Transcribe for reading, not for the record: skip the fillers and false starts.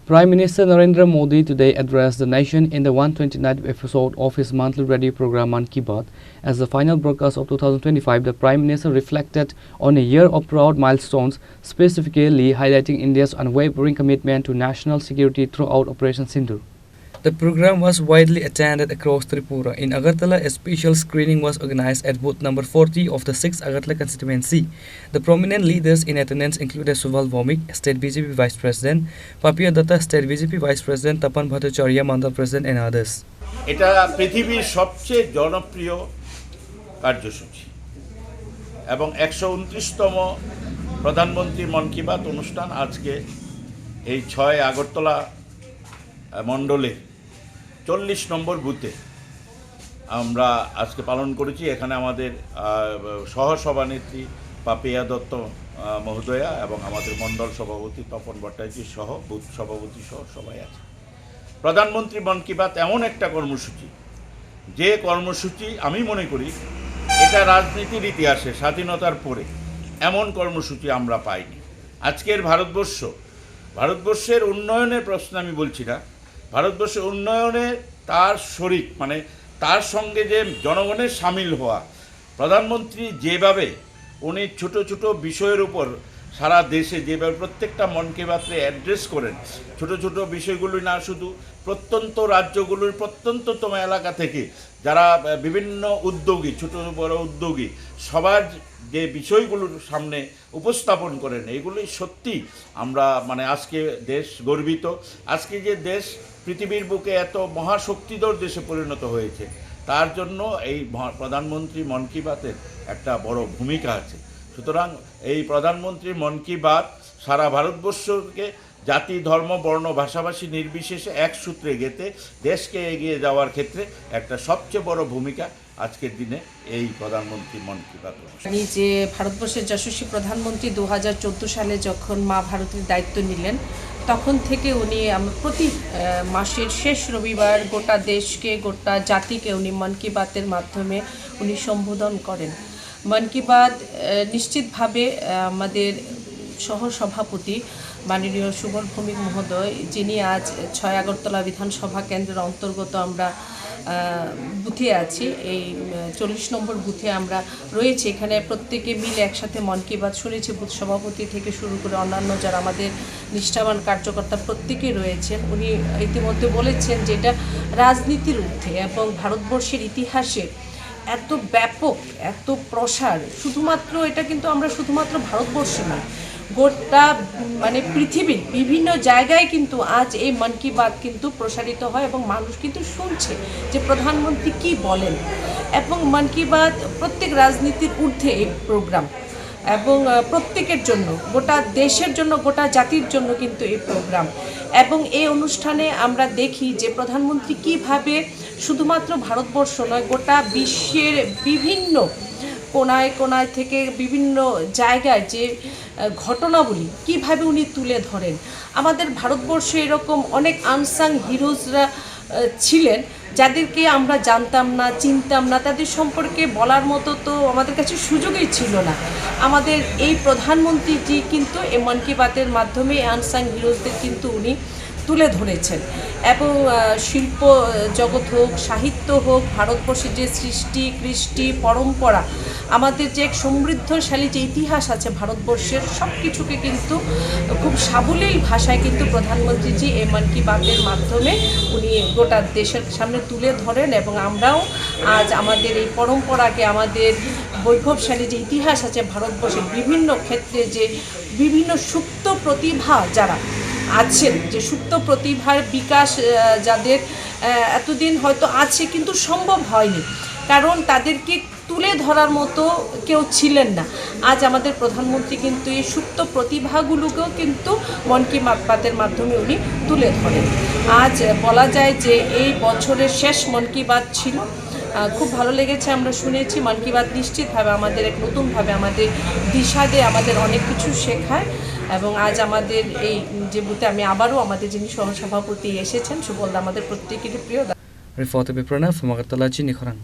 Prime Minister Narendra Modi today addressed the nation in the 129th episode of his monthly radio program Mann Ki Baat. As the final broadcast of 2025, the Prime Minister reflected on a year of proud milestones, specifically highlighting India's unwavering commitment to national security throughout Operation Sindoor. The program was widely attended across Tripura. In Agartala, a special screening was organized at booth number 40 of the 6th Agartala constituency. The prominent leaders in attendance included Suval Vomik, State BJP Vice President, Papiya Datta, State BJP Vice President, Tapan Bhattacharya, Mandal President and others. এটা পৃথিবীর সবচেয়ে জনপ্রিয় কার্যসূচি এবং 129তম প্রধানমন্ত্রী মন কি বাত অনুষ্ঠান আজকে এই 6 আগরতলা মণ্ডলে 40 নম্বর বুথে আমরা আজকে পালন করেছি। এখানে আমাদের সহসভানেত্রী পাপিয়া দত্ত মহোদয়া এবং আমাদের মণ্ডল সভাপতি তপন ভট্টাচার্য সহ বুথ সভাপতি সহ সবাই আছে। প্রধানমন্ত্রী মন কি বাত এমন একটা কর্মসূচি, যে কর্মসূচি আমি মনে করি এটা রাজনীতির ইতিহাসে স্বাধীনতার পরে এমন কর্মসূচি আমরা পাইনি। আজকের ভারতবর্ষের উন্নয়নের প্রশ্ন আমি বলছি না, ভারতবর্ষের উন্নয়নে তার শরিক মানে তার সঙ্গে যে জনগণের সামিল হওয়া, প্রধানমন্ত্রী যেভাবে উনি ছোট ছোট বিষয়ের উপর সারা দেশে যেভাবে প্রত্যেকটা মন কি বাতে অ্যাড্রেস করেন, ছোট ছোট বিষয়গুলি না শুধু প্রত্যন্ত রাজ্যগুলোর প্রত্যন্ততম এলাকা থেকে যারা বিভিন্ন উদ্যোগী, ছোট বড় উদ্যোগী সবার যে বিষয়গুলোর সামনে উপস্থাপন করেন, এগুলি সত্যি আমরা আজকে দেশ গর্বিত। আজকে যে দেশ পৃথিবীর বুকে এত মহাশক্তিধর দেশে পরিণত হয়েছে, তার জন্য এই প্রধানমন্ত্রী মন কি বাতের একটা বড় ভূমিকা আছে। সুতরাং এই প্রধানমন্ত্রী মন কি বাত সারা ভারতবর্ষকে জাতি, ধর্ম, বর্ণ, ভাষাভাষী নির্বিশেষে এক সূত্রে গেঁথে দেশকে এগিয়ে যাওয়ার ক্ষেত্রে একটা সবচেয়ে বড় ভূমিকা আজকের দিনে এই প্রধানমন্ত্রী মন কি বাত। যে ভারতবর্ষের যশস্বী প্রধানমন্ত্রী 2014 সালে যখন মা ভারতীর দায়িত্ব নিলেন, তখন থেকে উনি প্রতি মাসের শেষ রবিবার গোটা দেশকে, গোটা জাতিকে উনি মন কি বাতের মাধ্যমে উনি সম্বোধন করেন। মন কি বাত নিশ্চিতভাবে আমাদের সহসভাপতি মাননীয় সুবল ভৌমিক মহোদয়, যিনি আজ 6 আগরতলা বিধানসভা কেন্দ্রের অন্তর্গত আমরা বুথে আছি, এই 40 নম্বর বুথে আমরা রয়েছি। এখানে প্রত্যেকে মিলে একসাথে মন কি বাত শুনেছি। বুথ সভাপতি থেকে শুরু করে অন্যান্য যারা আমাদের নিষ্ঠাবান কার্যকর্তা প্রত্যেকেই রয়েছেন। উনি ইতিমধ্যে বলেছেন যে এটা রাজনীতির ঊর্ধ্বে এবং ভারতবর্ষের ইতিহাসে এত ব্যাপক, এত প্রসার, শুধুমাত্র এটা কিন্তু আমরা শুধুমাত্র ভারতবর্ষে নয়, গোটা পৃথিবীর বিভিন্ন জায়গায় কিন্তু আজ এই মন কি বাত কিন্তু প্রসারিত হয় এবং মানুষ কিন্তু শুনছে যে প্রধানমন্ত্রী কি বলেন। এবং মন কি বাত প্রত্যেক রাজনীতির ঊর্ধ্বে এই প্রোগ্রাম এবং প্রত্যেকের জন্য, গোটা দেশের জন্য, গোটা জাতির জন্য কিন্তু এই প্রোগ্রাম। এবং এই অনুষ্ঠানে আমরা দেখি যে প্রধানমন্ত্রী কিভাবে শুধুমাত্র ভারতবর্ষ নয়, গোটা বিশ্বের বিভিন্ন কোনায় কোনায় থেকে বিভিন্ন জায়গায় যে ঘটনাবলী কিভাবে উনি তুলে ধরেন। আমাদের ভারতবর্ষে এরকম অনেক আনসাং হিরোজরা ছিলেন যাদেরকে আমরা জানতাম না, চিনতাম না, তাদের সম্পর্কে বলার মতো তো আমাদের কাছে সুযোগই ছিল না। আমাদের এই প্রধানমন্ত্রীজি কিন্তু এই মন কি বাতের মাধ্যমে আনসাং হিরোজদের কিন্তু উনি তুলে ধরেছেন। এবং শিল্প জগৎ হোক, সাহিত্য হোক, ভারতবর্ষের যে সৃষ্টি, কৃষ্টি, পরম্পরা, আমাদের যে এক সমৃদ্ধশালী যে ইতিহাস আছে ভারতবর্ষের, সব কিছুকে কিন্তু খুব সাবলীল ভাষায় কিন্তু প্রধানমন্ত্রীজি এই মন কি বাতের মাধ্যমে উনি গোটা দেশের সামনে তুলে ধরেন। এবং আমরাও আজ আমাদের এই পরম্পরাকে, আমাদের বৈভবশালী যে ইতিহাস আছে ভারতবর্ষের বিভিন্ন ক্ষেত্রে, যে বিভিন্ন সুপ্ত প্রতিভা যারা আছেন, যে সুপ্ত প্রতিভার বিকাশ যাদের এতদিন হয়তো আছে কিন্তু সম্ভব হয়নি, কারণ তাদেরকে তুলে ধরার মতো কেউ ছিলেন না। আজ আমাদের প্রধানমন্ত্রী কিন্তু এই সুপ্ত প্রতিভাগুলোকেও কিন্তু মন কি বাতের মাধ্যমে উনি তুলে ধরেন। আজ বলা যায় যে এই বছরের শেষ মন কি বাত ছিল। খুব ভালো লেগেছে, আমরা শুনেছি। মন কি বাত নিশ্চিতভাবে আমাদের এক নতুনভাবে আমাদের দিশা দেয়, আমাদের অনেক কিছু শেখায়। এবং আজ আমাদের এই যে বুথে আমি আবারও আমাদের যিনি সহসভাপতি এসেছেন সুবলদা, আমাদের প্রত্যেকেরই প্রিয়। Report Pranab, Agartala, Chini Khorang।